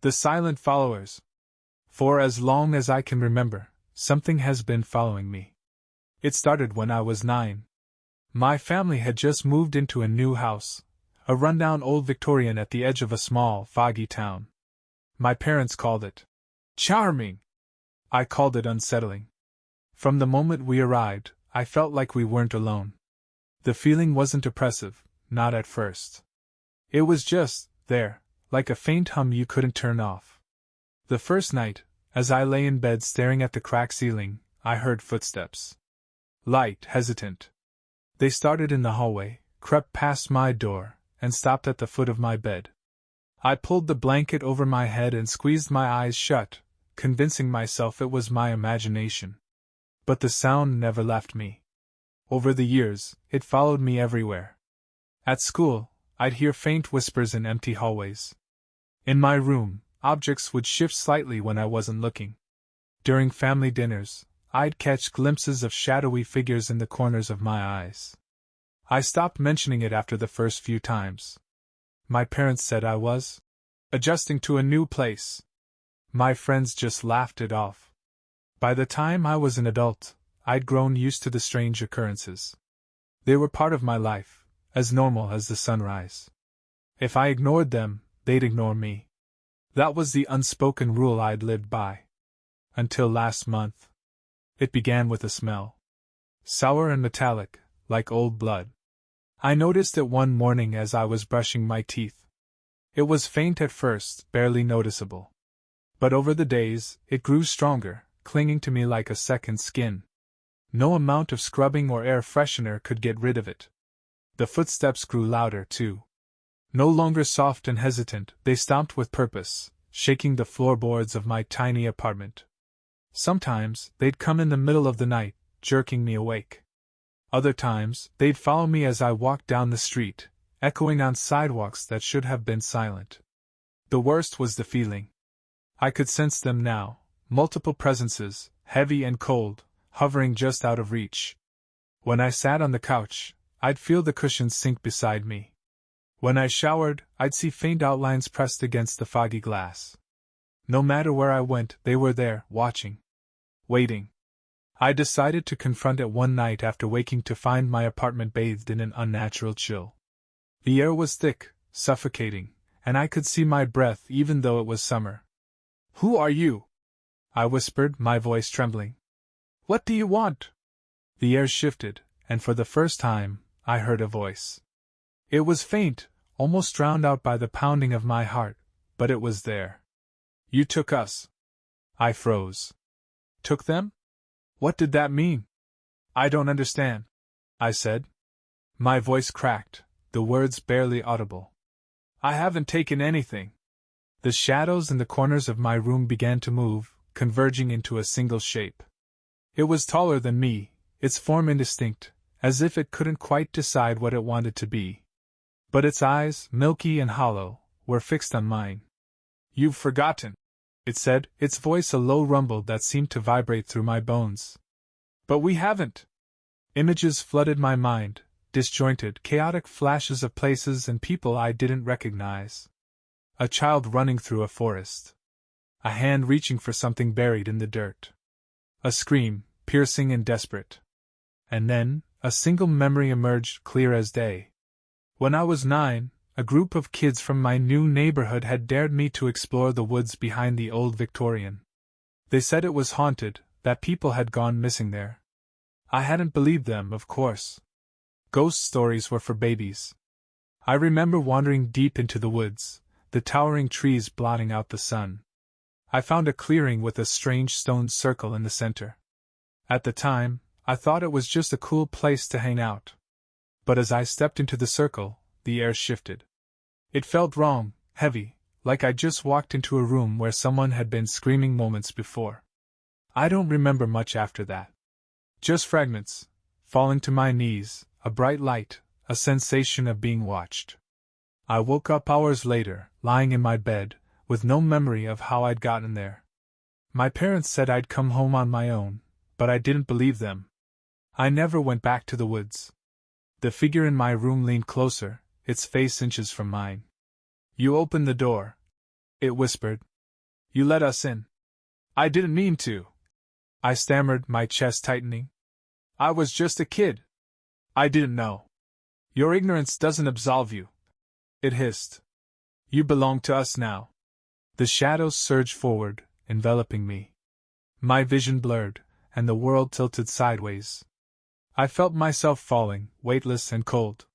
The silent followers. For as long as I can remember, something has been following me. It started when I was 9. My family had just moved into a new house, a rundown old Victorian at the edge of a small, foggy town. My parents called it charming. I called it unsettling. From the moment we arrived, I felt like we weren't alone. The feeling wasn't oppressive, not at first. It was just there, like a faint hum you couldn't turn off. The first night, as I lay in bed staring at the cracked ceiling, I heard footsteps. Light, hesitant. They started in the hallway, crept past my door, and stopped at the foot of my bed. I pulled the blanket over my head and squeezed my eyes shut, convincing myself it was my imagination. But the sound never left me. Over the years, it followed me everywhere. At school, I'd hear faint whispers in empty hallways. In my room, objects would shift slightly when I wasn't looking. During family dinners, I'd catch glimpses of shadowy figures in the corners of my eyes. I stopped mentioning it after the first few times. My parents said I was adjusting to a new place. My friends just laughed it off. By the time I was an adult, I'd grown used to the strange occurrences. They were part of my life, as normal as the sunrise. If I ignored them, they'd ignore me. That was the unspoken rule I'd lived by. Until last month. It began with a smell. Sour and metallic, like old blood. I noticed it one morning as I was brushing my teeth. It was faint at first, barely noticeable. But over the days, it grew stronger, clinging to me like a second skin. No amount of scrubbing or air freshener could get rid of it. The footsteps grew louder, too. No longer soft and hesitant, they stomped with purpose, shaking the floorboards of my tiny apartment. Sometimes, they'd come in the middle of the night, jerking me awake. Other times, they'd follow me as I walked down the street, echoing on sidewalks that should have been silent. The worst was the feeling. I could sense them now, multiple presences, heavy and cold, hovering just out of reach. When I sat on the couch, I'd feel the cushions sink beside me. When I showered, I'd see faint outlines pressed against the foggy glass. No matter where I went, they were there, watching. Waiting. I decided to confront it one night after waking to find my apartment bathed in an unnatural chill. The air was thick, suffocating, and I could see my breath even though it was summer. "Who are you?" I whispered, my voice trembling. "What do you want?" The air shifted, and for the first time, I heard a voice. It was faint, almost drowned out by the pounding of my heart, but it was there. "You took us." I froze. Took them? What did that mean? "I don't understand," I said. My voice cracked, the words barely audible. "I haven't taken anything." The shadows in the corners of my room began to move, converging into a single shape. It was taller than me, its form indistinct, as if it couldn't quite decide what it wanted to be. But its eyes, milky and hollow, were fixed on mine. "You've forgotten," it said, its voice a low rumble that seemed to vibrate through my bones. "But we haven't." Images flooded my mind, disjointed, chaotic flashes of places and people I didn't recognize. A child running through a forest. A hand reaching for something buried in the dirt. A scream, piercing and desperate. And then, a single memory emerged clear as day. When I was 9, a group of kids from my new neighborhood had dared me to explore the woods behind the old Victorian. They said it was haunted, that people had gone missing there. I hadn't believed them, of course. Ghost stories were for babies. I remember wandering deep into the woods, the towering trees blotting out the sun. I found a clearing with a strange stone circle in the center. At the time, I thought it was just a cool place to hang out. But as I stepped into the circle, the air shifted. It felt wrong, heavy, like I'd just walked into a room where someone had been screaming moments before. I don't remember much after that. Just fragments, falling to my knees, a bright light, a sensation of being watched. I woke up hours later, lying in my bed, with no memory of how I'd gotten there. My parents said I'd come home on my own, but I didn't believe them. I never went back to the woods. The figure in my room leaned closer, its face inches from mine. "You opened the door," it whispered, You let us in. I didn't mean to. I stammered, my chest tightening. I was just a kid. I didn't know. Your ignorance doesn't absolve you. It hissed. You belong to us now. The shadows surged forward, enveloping me. My vision blurred, and the world tilted sideways. I felt myself falling, weightless and cold.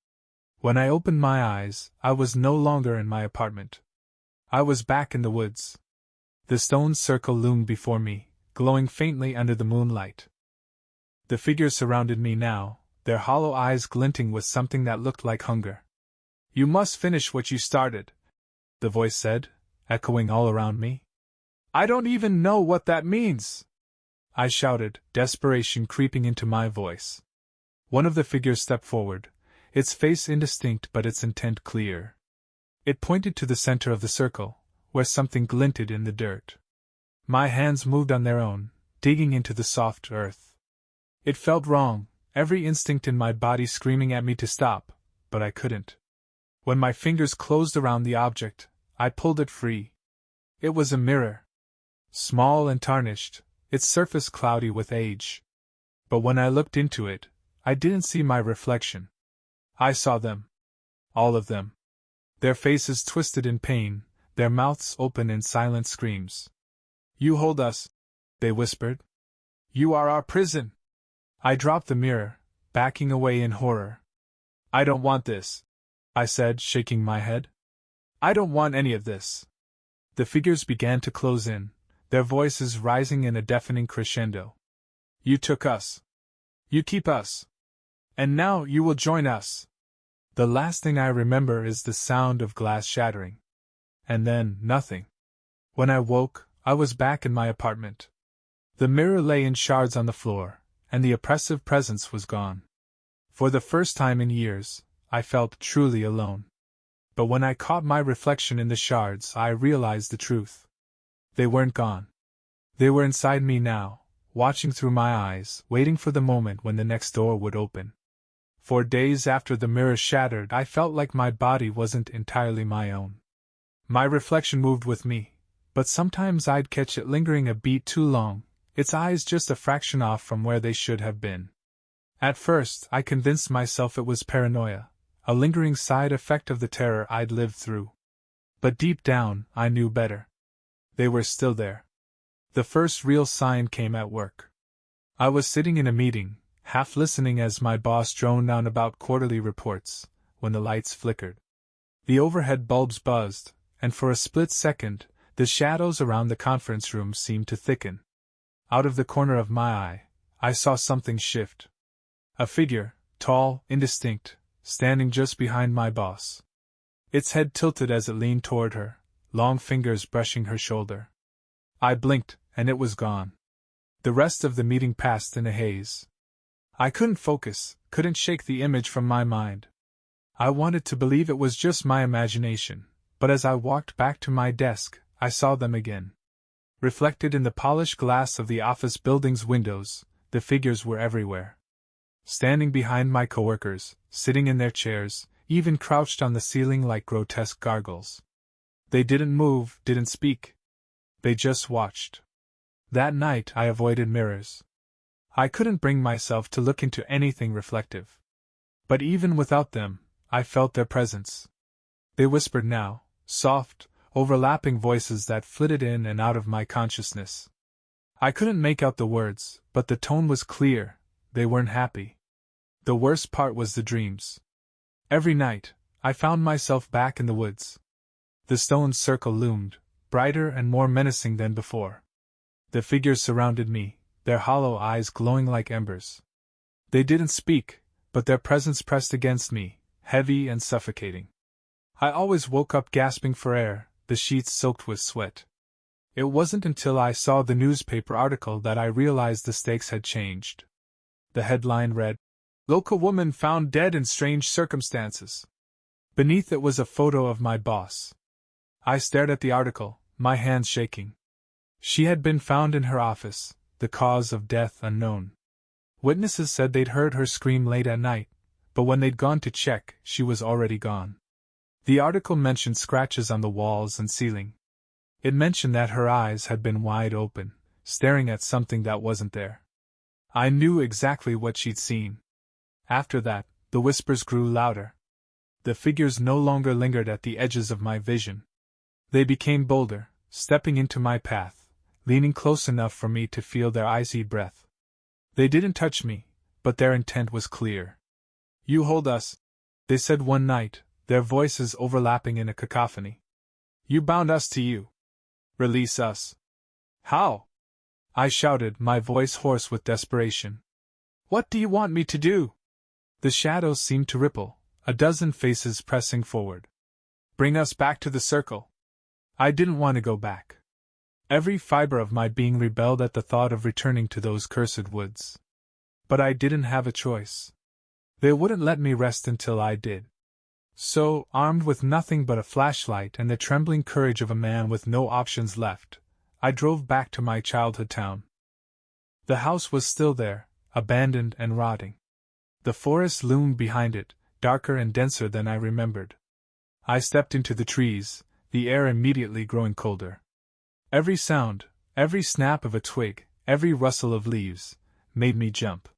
When I opened my eyes, I was no longer in my apartment. I was back in the woods. The stone circle loomed before me, glowing faintly under the moonlight. The figures surrounded me now, their hollow eyes glinting with something that looked like hunger. You must finish what you started, the voice said, echoing all around me. I don't even know what that means, I shouted, desperation creeping into my voice. One of the figures stepped forward, its face indistinct but its intent clear. It pointed to the center of the circle, where something glinted in the dirt. My hands moved on their own, digging into the soft earth. It felt wrong, every instinct in my body screaming at me to stop, but I couldn't. When my fingers closed around the object, I pulled it free. It was a mirror. Small and tarnished, its surface cloudy with age. But when I looked into it, I didn't see my reflection. I saw them. All of them. Their faces twisted in pain, their mouths open in silent screams. You hold us, they whispered. You are our prison. I dropped the mirror, backing away in horror. I don't want this, I said, shaking my head. I don't want any of this. The figures began to close in, their voices rising in a deafening crescendo. You took us. You keep us. And now you will join us. The last thing I remember is the sound of glass shattering. And then, nothing. When I woke, I was back in my apartment. The mirror lay in shards on the floor, and the oppressive presence was gone. For the first time in years, I felt truly alone. But when I caught my reflection in the shards, I realized the truth. They weren't gone. They were inside me now, watching through my eyes, waiting for the moment when the next door would open. For days after the mirror shattered, I felt like my body wasn't entirely my own. My reflection moved with me, but sometimes I'd catch it lingering a beat too long, its eyes just a fraction off from where they should have been. At first, I convinced myself it was paranoia, a lingering side effect of the terror I'd lived through. But deep down, I knew better. They were still there. The first real sign came at work. I was sitting in a meeting, half listening as my boss droned on about quarterly reports, when the lights flickered. The overhead bulbs buzzed, and for a split second, the shadows around the conference room seemed to thicken. Out of the corner of my eye, I saw something shift. A figure, tall, indistinct, standing just behind my boss. Its head tilted as it leaned toward her, long fingers brushing her shoulder. I blinked, and it was gone. The rest of the meeting passed in a haze. I couldn't focus, couldn't shake the image from my mind. I wanted to believe it was just my imagination, but as I walked back to my desk, I saw them again. Reflected in the polished glass of the office building's windows, the figures were everywhere. Standing behind my coworkers, sitting in their chairs, even crouched on the ceiling like grotesque gargoyles. They didn't move, didn't speak. They just watched. That night I avoided mirrors. I couldn't bring myself to look into anything reflective. But even without them, I felt their presence. They whispered now, soft, overlapping voices that flitted in and out of my consciousness. I couldn't make out the words, but the tone was clear. They weren't happy. The worst part was the dreams. Every night, I found myself back in the woods. The stone circle loomed, brighter and more menacing than before. The figures surrounded me, their hollow eyes glowing like embers. They didn't speak, but their presence pressed against me, heavy and suffocating. I always woke up gasping for air, the sheets soaked with sweat. It wasn't until I saw the newspaper article that I realized the stakes had changed. The headline read, "Local woman found dead in strange circumstances." Beneath it was a photo of my boss. I stared at the article, my hands shaking. She had been found in her office, the cause of death unknown. Witnesses said they'd heard her scream late at night, but when they'd gone to check, she was already gone. The article mentioned scratches on the walls and ceiling. It mentioned that her eyes had been wide open, staring at something that wasn't there. I knew exactly what she'd seen. After that, the whispers grew louder. The figures no longer lingered at the edges of my vision. They became bolder, stepping into my path, leaning close enough for me to feel their icy breath. They didn't touch me, but their intent was clear. "You hold us," they said one night, their voices overlapping in a cacophony. "You bound us to you. Release us." "How?" I shouted, my voice hoarse with desperation. "What do you want me to do?" The shadows seemed to ripple, a dozen faces pressing forward. "Bring us back to the circle." I didn't want to go back. Every fiber of my being rebelled at the thought of returning to those cursed woods. But I didn't have a choice. They wouldn't let me rest until I did. So, armed with nothing but a flashlight and the trembling courage of a man with no options left, I drove back to my childhood town. The house was still there, abandoned and rotting. The forest loomed behind it, darker and denser than I remembered. I stepped into the trees, the air immediately growing colder. Every sound, every snap of a twig, every rustle of leaves, made me jump.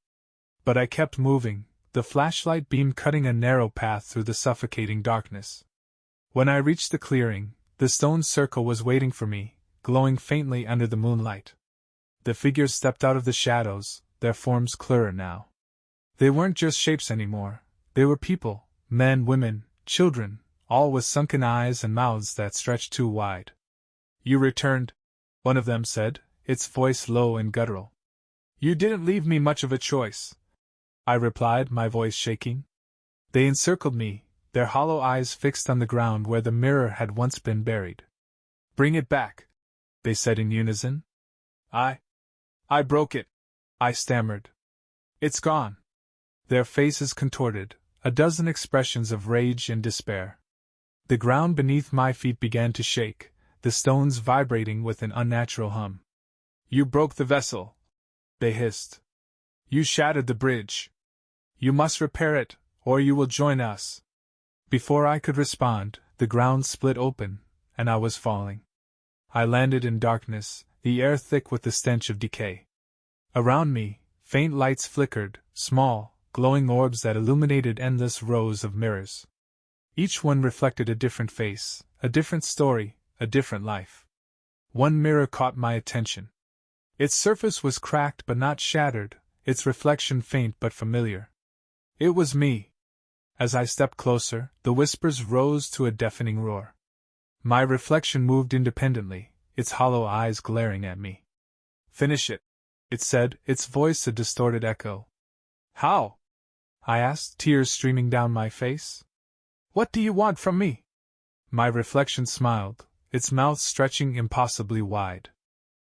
But I kept moving, the flashlight beam cutting a narrow path through the suffocating darkness. When I reached the clearing, the stone circle was waiting for me, glowing faintly under the moonlight. The figures stepped out of the shadows, their forms clearer now. They weren't just shapes anymore, they were people, men, women, children, all with sunken eyes and mouths that stretched too wide. "You returned," one of them said, its voice low and guttural. "You didn't leave me much of a choice," I replied, my voice shaking. They encircled me, their hollow eyes fixed on the ground where the mirror had once been buried. "Bring it back," they said in unison. I broke it," I stammered. "It's gone." Their faces contorted, a dozen expressions of rage and despair. The ground beneath my feet began to shake, the stones vibrating with an unnatural hum. "You broke the vessel," they hissed. "You shattered the bridge. You must repair it, or you will join us." Before I could respond, the ground split open, and I was falling. I landed in darkness, the air thick with the stench of decay. Around me, faint lights flickered, small, glowing orbs that illuminated endless rows of mirrors. Each one reflected a different face, a different story, a different life. One mirror caught my attention. Its surface was cracked but not shattered, its reflection faint but familiar. It was me. As I stepped closer, the whispers rose to a deafening roar. My reflection moved independently, its hollow eyes glaring at me. "Finish it," it said, its voice a distorted echo. "How?" I asked, tears streaming down my face. "What do you want from me?" My reflection smiled, its mouth stretching impossibly wide.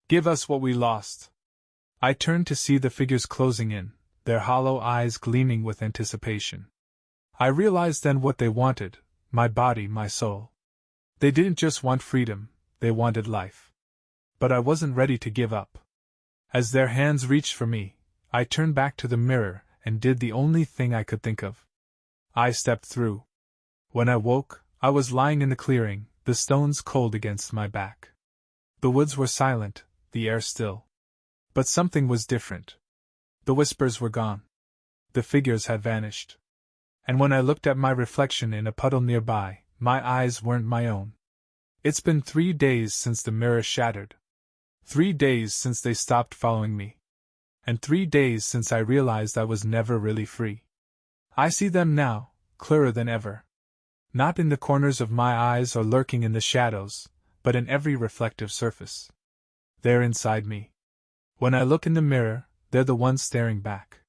"Give us what we lost." I turned to see the figures closing in, their hollow eyes gleaming with anticipation. I realized then what they wanted, my body, my soul. They didn't just want freedom, they wanted life. But I wasn't ready to give up. As their hands reached for me, I turned back to the mirror and did the only thing I could think of. I stepped through. When I woke, I was lying in the clearing, the stones cold against my back. The woods were silent, the air still. But something was different. The whispers were gone. The figures had vanished. And when I looked at my reflection in a puddle nearby, my eyes weren't my own. It's been 3 days since the mirror shattered. 3 days since they stopped following me. And 3 days since I realized I was never really free. I see them now, clearer than ever. Not in the corners of my eyes or lurking in the shadows, but in every reflective surface. They're inside me. When I look in the mirror, they're the ones staring back.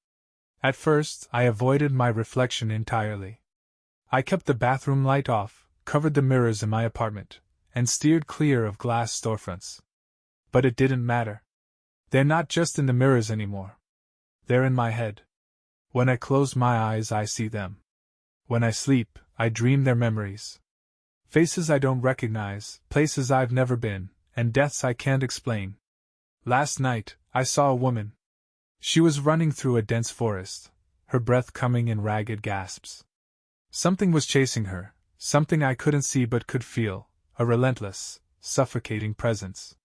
At first, I avoided my reflection entirely. I kept the bathroom light off, covered the mirrors in my apartment, and steered clear of glass storefronts. But it didn't matter. They're not just in the mirrors anymore. They're in my head. When I close my eyes, I see them. When I sleep, I dream their memories. Faces I don't recognize, places I've never been, and deaths I can't explain. Last night, I saw a woman. She was running through a dense forest, her breath coming in ragged gasps. Something was chasing her, something I couldn't see but could feel, a relentless, suffocating presence.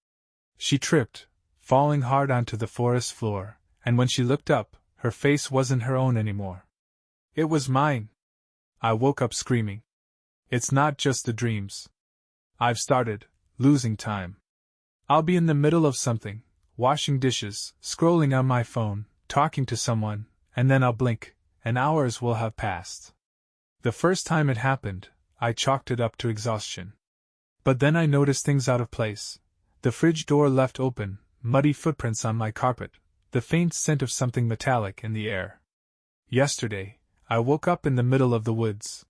She tripped, falling hard onto the forest floor, and when she looked up, her face wasn't her own anymore. It was mine. I woke up screaming. It's not just the dreams. I've started losing time. I'll be in the middle of something, washing dishes, scrolling on my phone, talking to someone, and then I'll blink, and hours will have passed. The first time it happened, I chalked it up to exhaustion. But then I noticed things out of place. The fridge door left open, muddy footprints on my carpet, the faint scent of something metallic in the air. Yesterday, I woke up in the middle of the woods.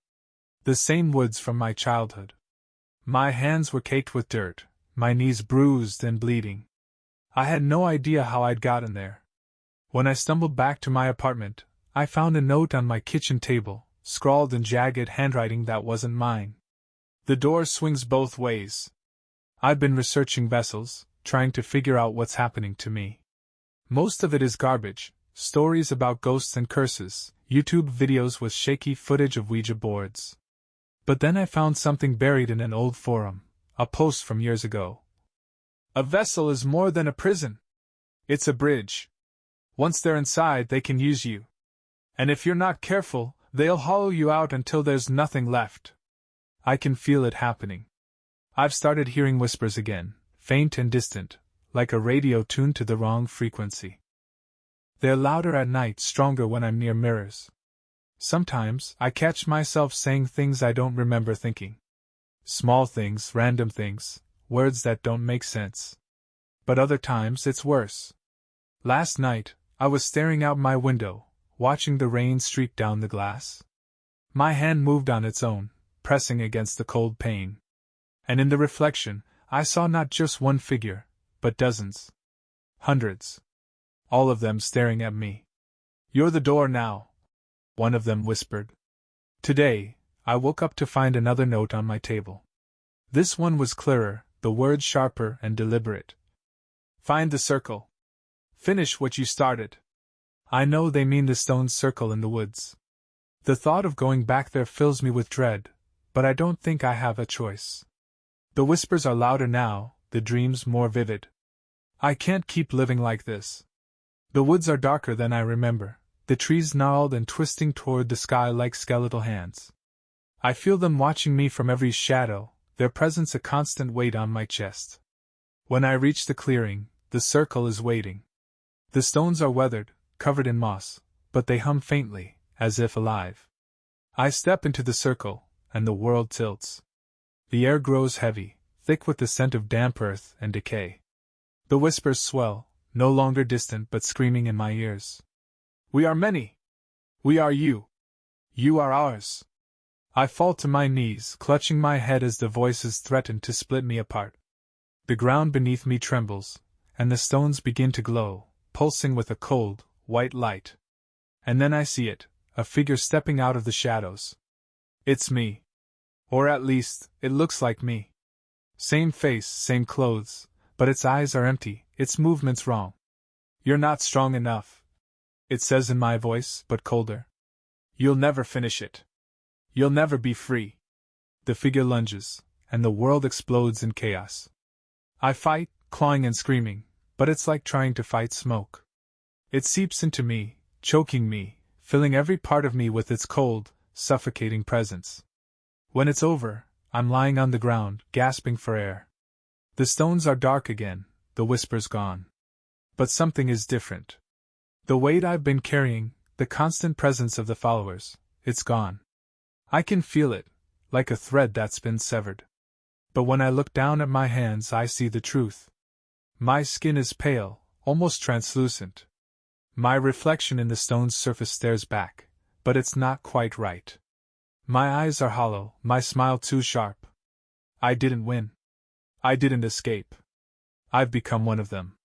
The same woods from my childhood. My hands were caked with dirt, my knees bruised and bleeding. I had no idea how I'd gotten there. When I stumbled back to my apartment, I found a note on my kitchen table, scrawled in jagged handwriting that wasn't mine. The door swings both ways. I've been researching vessels, trying to figure out what's happening to me. Most of it is garbage, stories about ghosts and curses, YouTube videos with shaky footage of Ouija boards. But then I found something buried in an old forum, a post from years ago. A vessel is more than a prison. It's a bridge. Once they're inside, they can use you. And if you're not careful, they'll hollow you out until there's nothing left. I can feel it happening. I've started hearing whispers again, faint and distant, like a radio tuned to the wrong frequency. They're louder at night, stronger when I'm near mirrors. Sometimes, I catch myself saying things I don't remember thinking. Small things, random things, words that don't make sense. But other times it's worse. Last night, I was staring out my window, watching the rain streak down the glass. My hand moved on its own, pressing against the cold pane. And in the reflection, I saw not just one figure, but dozens. Hundreds. All of them staring at me. "You're the door now," one of them whispered. Today, I woke up to find another note on my table. This one was clearer, the words sharper and deliberate. "Find the circle. Finish what you started." I know they mean the stone circle in the woods. The thought of going back there fills me with dread, but I don't think I have a choice. The whispers are louder now, the dreams more vivid. I can't keep living like this. The woods are darker than I remember, the trees gnarled and twisting toward the sky like skeletal hands. I feel them watching me from every shadow, their presence a constant weight on my chest. When I reach the clearing, the circle is waiting. The stones are weathered, covered in moss, but they hum faintly, as if alive. I step into the circle, and the world tilts. The air grows heavy, thick with the scent of damp earth and decay. The whispers swell, no longer distant but screaming in my ears. "We are many. We are you. You are ours." I fall to my knees, clutching my head as the voices threaten to split me apart. The ground beneath me trembles, and the stones begin to glow, pulsing with a cold, white light. And then I see it, a figure stepping out of the shadows. It's me. Or at least, it looks like me. Same face, same clothes, but its eyes are empty, its movements wrong. "You're not strong enough," it says in my voice, but colder. "You'll never finish it. You'll never be free." The figure lunges, and the world explodes in chaos. I fight, clawing and screaming, but it's like trying to fight smoke. It seeps into me, choking me, filling every part of me with its cold, suffocating presence. When it's over, I'm lying on the ground, gasping for air. The stones are dark again, the whispers gone. But something is different. The weight I've been carrying, the constant presence of the followers, it's gone. I can feel it, like a thread that's been severed. But when I look down at my hands, I see the truth. My skin is pale, almost translucent. My reflection in the stone's surface stares back, but it's not quite right. My eyes are hollow, my smile too sharp. I didn't win. I didn't escape. I've become one of them.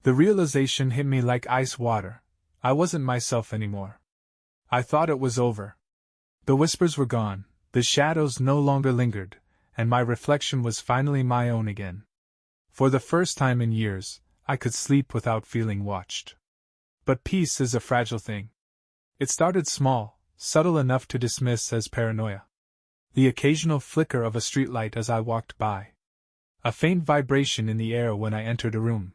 The realization hit me like ice water. I wasn't myself anymore. I thought it was over. The whispers were gone, the shadows no longer lingered, and my reflection was finally my own again. For the first time in years, I could sleep without feeling watched. But peace is a fragile thing. It started small, subtle enough to dismiss as paranoia. The occasional flicker of a streetlight as I walked by. A faint vibration in the air when I entered a room.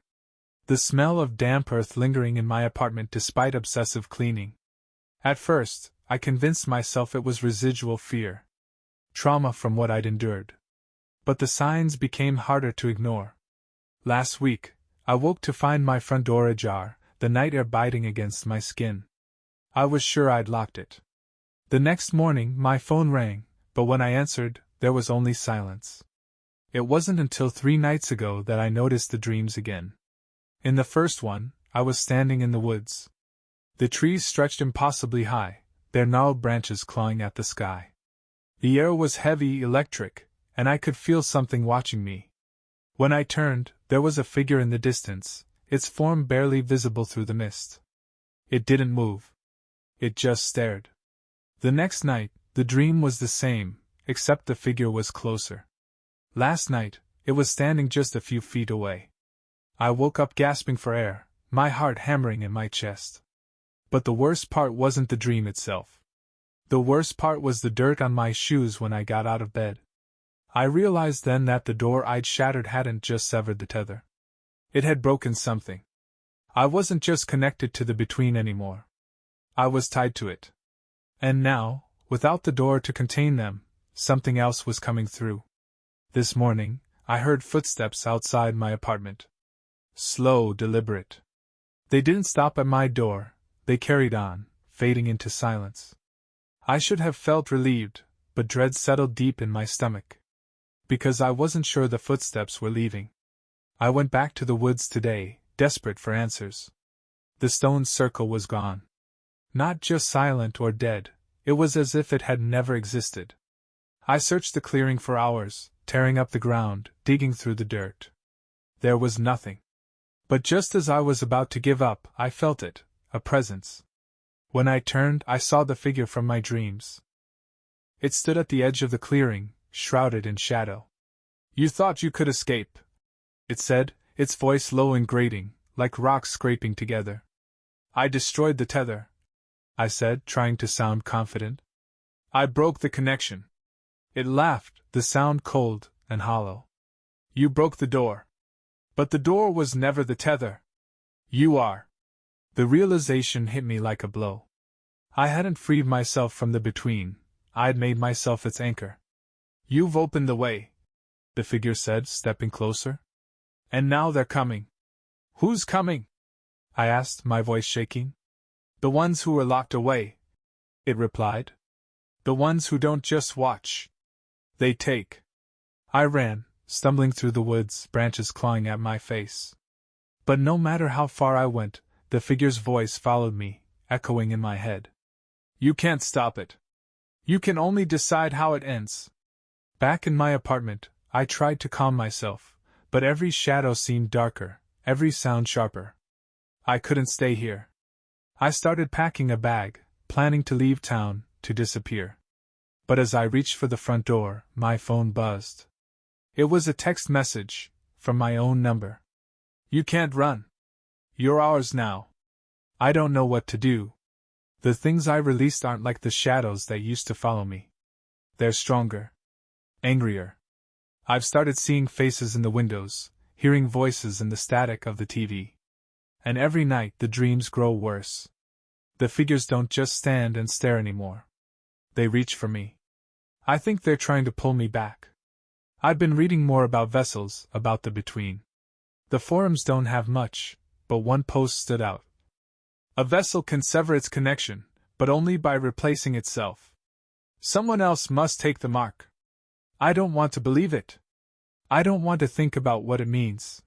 The smell of damp earth lingering in my apartment despite obsessive cleaning. At first, I convinced myself it was residual fear. Trauma from what I'd endured. But the signs became harder to ignore. Last week, I woke to find my front door ajar, the night air biting against my skin. I was sure I'd locked it. The next morning, my phone rang, but when I answered, there was only silence. It wasn't until 3 nights ago that I noticed the dreams again. In the first one, I was standing in the woods. The trees stretched impossibly high, their gnarled branches clawing at the sky. The air was heavy, electric, and I could feel something watching me. When I turned, there was a figure in the distance, its form barely visible through the mist. It didn't move. It just stared. The next night, the dream was the same, except the figure was closer. Last night, it was standing just a few feet away. I woke up gasping for air, my heart hammering in my chest. But the worst part wasn't the dream itself. The worst part was the dirt on my shoes when I got out of bed. I realized then that the door I'd shattered hadn't just severed the tether. It had broken something. I wasn't just connected to the between anymore. I was tied to it. And now, without the door to contain them, something else was coming through. This morning, I heard footsteps outside my apartment. Slow, deliberate. They didn't stop at my door, they carried on, fading into silence. I should have felt relieved, but dread settled deep in my stomach. Because I wasn't sure the footsteps were leaving. I went back to the woods today, desperate for answers. The stone circle was gone. Not just silent or dead, it was as if it had never existed. I searched the clearing for hours, tearing up the ground, digging through the dirt. There was nothing. But just as I was about to give up, I felt it, a presence. When I turned, I saw the figure from my dreams. It stood at the edge of the clearing, shrouded in shadow. "You thought you could escape," it said, its voice low and grating, like rocks scraping together. "I destroyed the tether," I said, trying to sound confident. "I broke the connection." It laughed, the sound cold and hollow. "You broke the door. But the door was never the tether. You are." The realization hit me like a blow. I hadn't freed myself from the between, I'd made myself its anchor. "You've opened the way," the figure said, stepping closer. "And now they're coming." "Who's coming?" I asked, my voice shaking. "The ones who were locked away," it replied. "The ones who don't just watch. They take." I ran, stumbling through the woods, branches clawing at my face. But no matter how far I went, the figure's voice followed me, echoing in my head. "You can't stop it. You can only decide how it ends." Back in my apartment, I tried to calm myself, but every shadow seemed darker, every sound sharper. I couldn't stay here. I started packing a bag, planning to leave town, to disappear. But as I reached for the front door, my phone buzzed. It was a text message, from my own number. "You can't run. You're ours now." I don't know what to do. The things I released aren't like the shadows that used to follow me. They're stronger. Angrier. I've started seeing faces in the windows, hearing voices in the static of the TV. And every night the dreams grow worse. The figures don't just stand and stare anymore. They reach for me. I think they're trying to pull me back. I've been reading more about vessels, about the between. The forums don't have much, but one post stood out. "A vessel can sever its connection, but only by replacing itself. Someone else must take the mark." I don't want to believe it. I don't want to think about what it means.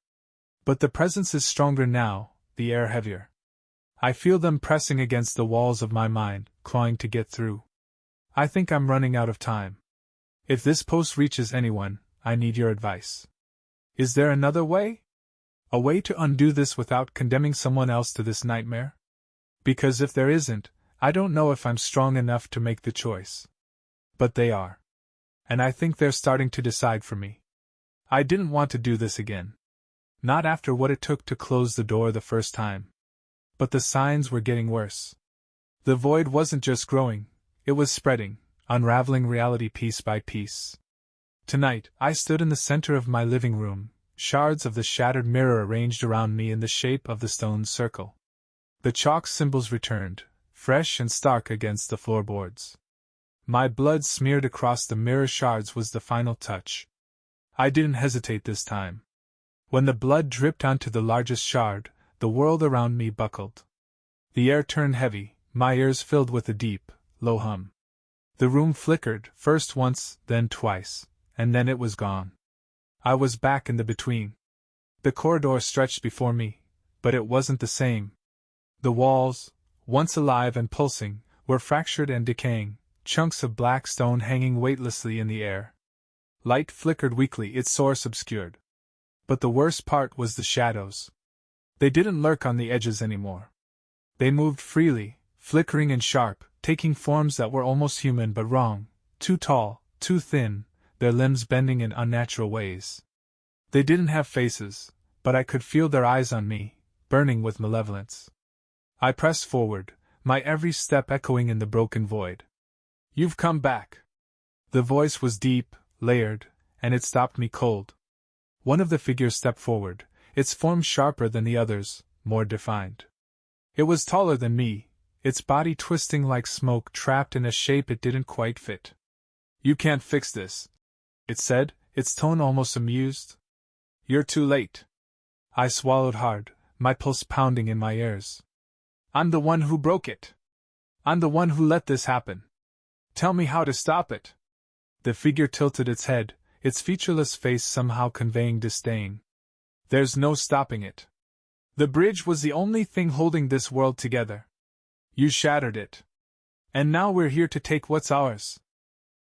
But the presence is stronger now, the air heavier. I feel them pressing against the walls of my mind, clawing to get through. I think I'm running out of time. If this post reaches anyone, I need your advice. Is there another way? A way to undo this without condemning someone else to this nightmare? Because if there isn't, I don't know if I'm strong enough to make the choice. But they are. And I think they're starting to decide for me. I didn't want to do this again. Not after what it took to close the door the first time. But the signs were getting worse. The void wasn't just growing, it was spreading, unraveling reality piece by piece. Tonight, I stood in the center of my living room, shards of the shattered mirror arranged around me in the shape of the stone circle. The chalk symbols returned, fresh and stark against the floorboards. My blood smeared across the mirror shards was the final touch. I didn't hesitate this time. When the blood dripped onto the largest shard, the world around me buckled. The air turned heavy, my ears filled with a deep, low hum. The room flickered, first once, then twice, and then it was gone. I was back in the between. The corridor stretched before me, but it wasn't the same. The walls, once alive and pulsing, were fractured and decaying, chunks of black stone hanging weightlessly in the air. Light flickered weakly, its source obscured. But the worst part was the shadows. They didn't lurk on the edges anymore. They moved freely, flickering and sharp, taking forms that were almost human but wrong, too tall, too thin, their limbs bending in unnatural ways. They didn't have faces, but I could feel their eyes on me, burning with malevolence. I pressed forward, my every step echoing in the broken void. "You've come back." The voice was deep, layered, and it stopped me cold. One of the figures stepped forward, its form sharper than the others, more defined. It was taller than me, its body twisting like smoke trapped in a shape it didn't quite fit. "You can't fix this," it said, its tone almost amused. "You're too late." I swallowed hard, my pulse pounding in my ears. "I'm the one who broke it. I'm the one who let this happen. Tell me how to stop it." The figure tilted its head, its featureless face somehow conveying disdain. "There's no stopping it. The bridge was the only thing holding this world together. You shattered it. And now we're here to take what's ours."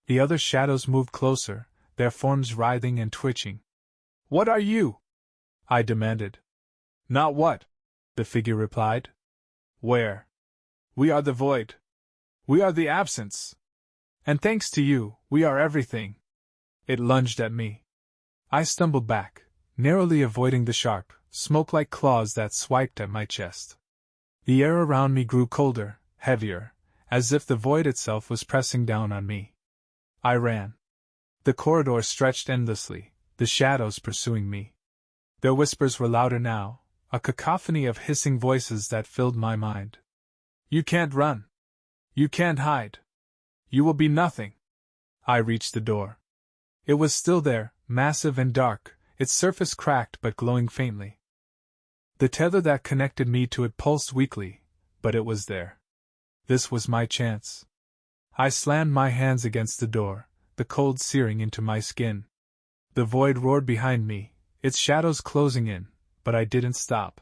The other shadows moved closer, their forms writhing and twitching. "What are you?" I demanded. "Not what," the figure replied. "Where? We are the void. We are the absence. And thanks to you, we are everything." It lunged at me. I stumbled back, narrowly avoiding the sharp, smoke-like claws that swiped at my chest. The air around me grew colder, heavier, as if the void itself was pressing down on me. I ran. The corridor stretched endlessly, the shadows pursuing me. Their whispers were louder now, a cacophony of hissing voices that filled my mind. "You can't run. You can't hide. You will be nothing." I reached the door. It was still there, massive and dark, its surface cracked but glowing faintly. The tether that connected me to it pulsed weakly, but it was there. This was my chance. I slammed my hands against the door, the cold searing into my skin. The void roared behind me, its shadows closing in, but I didn't stop.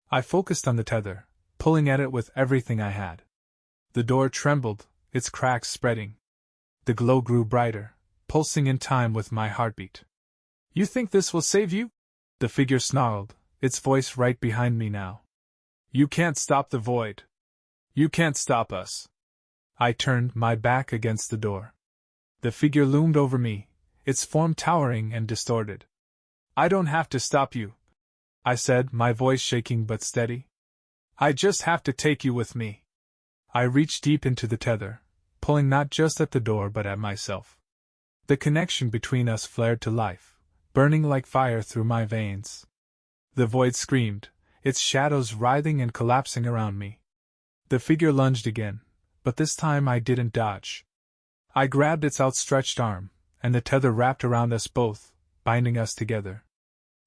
I focused on the tether, pulling at it with everything I had. The door trembled, its cracks spreading. The glow grew brighter, pulsing in time with my heartbeat. "You think this will save you?" the figure snarled, its voice right behind me now. "You can't stop the void. You can't stop us." I turned, my back against the door. The figure loomed over me, its form towering and distorted. "I don't have to stop you," I said, my voice shaking but steady. "I just have to take you with me." I reached deep into the tether, pulling not just at the door but at myself. The connection between us flared to life, burning like fire through my veins. The void screamed, its shadows writhing and collapsing around me. The figure lunged again, but this time I didn't dodge. I grabbed its outstretched arm, and the tether wrapped around us both, binding us together.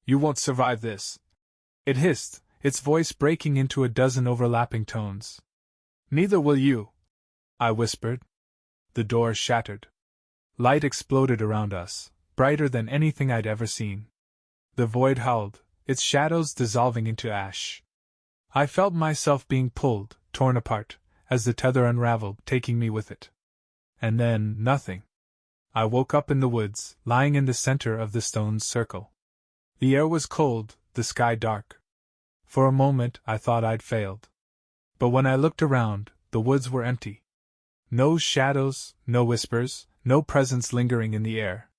"You won't survive this," it hissed, its voice breaking into a dozen overlapping tones. "Neither will you," I whispered. The door shattered. Light exploded around us, brighter than anything I'd ever seen. The void howled, its shadows dissolving into ash. I felt myself being pulled, torn apart, as the tether unraveled, taking me with it. And then, nothing. I woke up in the woods, lying in the center of the stone circle. The air was cold, the sky dark. For a moment I thought I'd failed. But when I looked around, the woods were empty. No shadows, no whispers, no presence lingering in the air.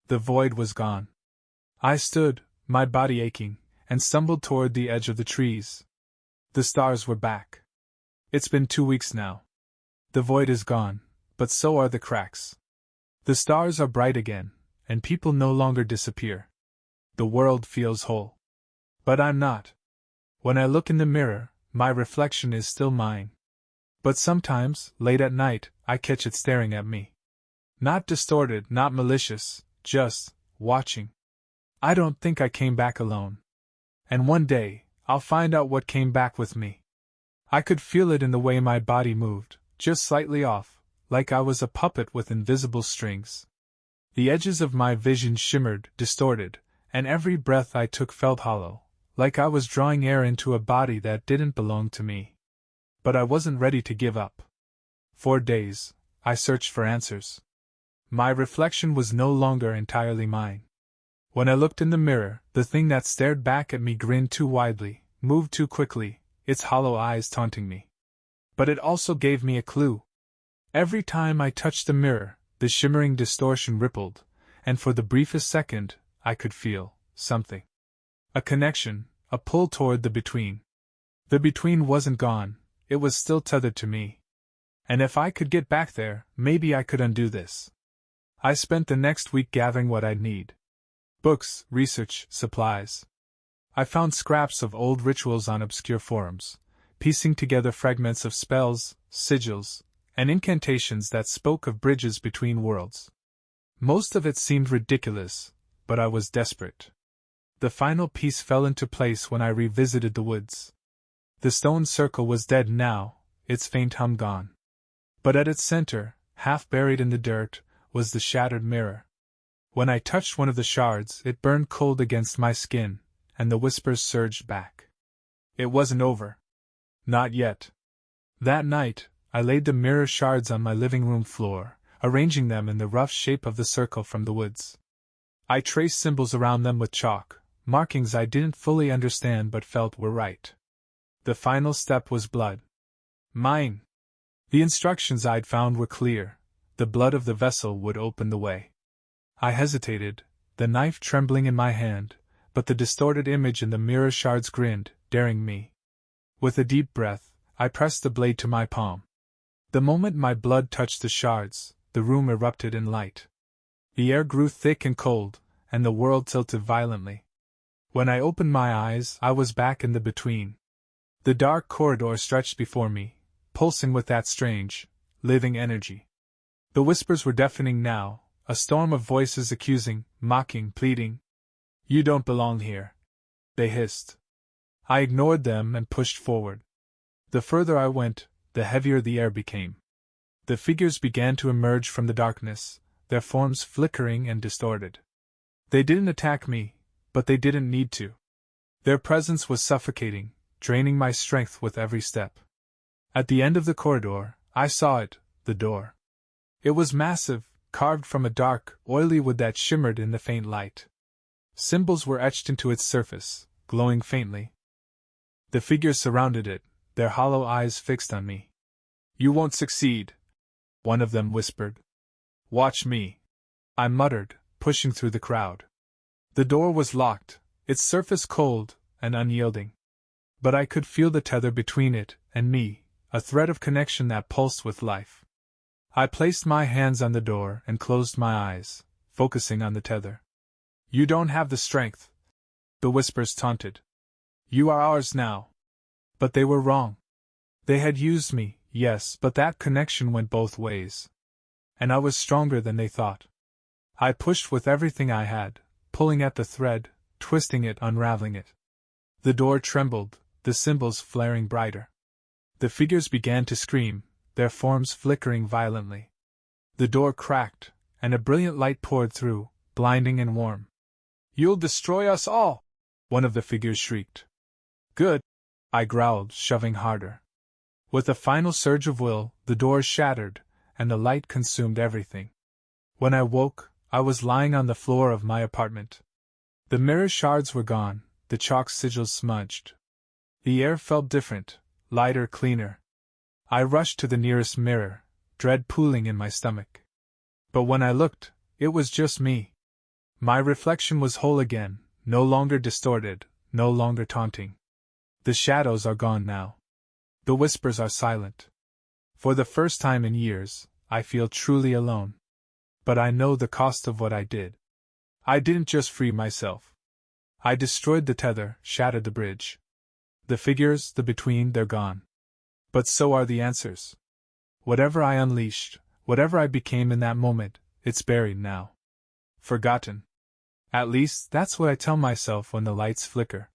The void was gone. I stood, my body aching, and stumbled toward the edge of the trees. The stars were back. It's been 2 weeks now. The void is gone, but so are the cracks. The stars are bright again, and people no longer disappear. The world feels whole. But I'm not. When I look in the mirror, my reflection is still mine. But sometimes, late at night, I catch it staring at me. Not distorted, not malicious, just watching. I don't think I came back alone. And one day, I'll find out what came back with me. I could feel it in the way my body moved, just slightly off, like I was a puppet with invisible strings. The edges of my vision shimmered, distorted, and every breath I took felt hollow, like I was drawing air into a body that didn't belong to me. But I wasn't ready to give up. For days, I searched for answers. My reflection was no longer entirely mine. When I looked in the mirror, the thing that stared back at me grinned too widely, moved too quickly, its hollow eyes taunting me. But it also gave me a clue. Every time I touched the mirror, the shimmering distortion rippled, and for the briefest second, I could feel something. A connection, a pull toward the between. The between wasn't gone, it was still tethered to me. And if I could get back there, maybe I could undo this. I spent the next week gathering what I'd need. Books, research, supplies. I found scraps of old rituals on obscure forums, piecing together fragments of spells, sigils, and incantations that spoke of bridges between worlds. Most of it seemed ridiculous, but I was desperate. The final piece fell into place when I revisited the woods. The stone circle was dead now, its faint hum gone. But at its center, half buried in the dirt, was the shattered mirror. When I touched one of the shards, it burned cold against my skin, and the whispers surged back. It wasn't over. Not yet. That night, I laid the mirror shards on my living room floor, arranging them in the rough shape of the circle from the woods. I traced symbols around them with chalk, markings I didn't fully understand but felt were right. The final step was blood. Mine. The instructions I'd found were clear. The blood of the vessel would open the way. I hesitated, the knife trembling in my hand, but the distorted image in the mirror shards grinned, daring me. With a deep breath, I pressed the blade to my palm. The moment my blood touched the shards, the room erupted in light. The air grew thick and cold, and the world tilted violently. When I opened my eyes, I was back in the between. The dark corridor stretched before me, pulsing with that strange, living energy. The whispers were deafening now, a storm of voices accusing, mocking, pleading. "You don't belong here," they hissed. I ignored them and pushed forward. The further I went, the heavier the air became. The figures began to emerge from the darkness, their forms flickering and distorted. They didn't attack me, but they didn't need to. Their presence was suffocating, draining my strength with every step. At the end of the corridor, I saw it, the door. It was massive, carved from a dark, oily wood that shimmered in the faint light. Symbols were etched into its surface, glowing faintly. The figures surrounded it, their hollow eyes fixed on me. "You won't succeed," one of them whispered. "Watch me," I muttered, pushing through the crowd. The door was locked, its surface cold and unyielding. But I could feel the tether between it and me, a thread of connection that pulsed with life. I placed my hands on the door and closed my eyes, focusing on the tether. "You don't have the strength," the whispers taunted. "You are ours now." But they were wrong. They had used me, yes, but that connection went both ways. And I was stronger than they thought. I pushed with everything I had, pulling at the thread, twisting it, unraveling it. The door trembled, the symbols flaring brighter. The figures began to scream, their forms flickering violently. The door cracked, and a brilliant light poured through, blinding and warm. "You'll destroy us all!" one of the figures shrieked. "Good," I growled, shoving harder. With a final surge of will, the door shattered, and the light consumed everything. When I woke, I was lying on the floor of my apartment. The mirror shards were gone, the chalk sigils smudged. The air felt different, lighter, cleaner. I rushed to the nearest mirror, dread pooling in my stomach. But when I looked, it was just me. My reflection was whole again, no longer distorted, no longer taunting. The shadows are gone now. The whispers are silent. For the first time in years, I feel truly alone. But I know the cost of what I did. I didn't just free myself. I destroyed the tether, shattered the bridge. The figures, the between, they're gone. But so are the answers. Whatever I unleashed, whatever I became in that moment, it's buried now. Forgotten. At least, that's what I tell myself when the lights flicker.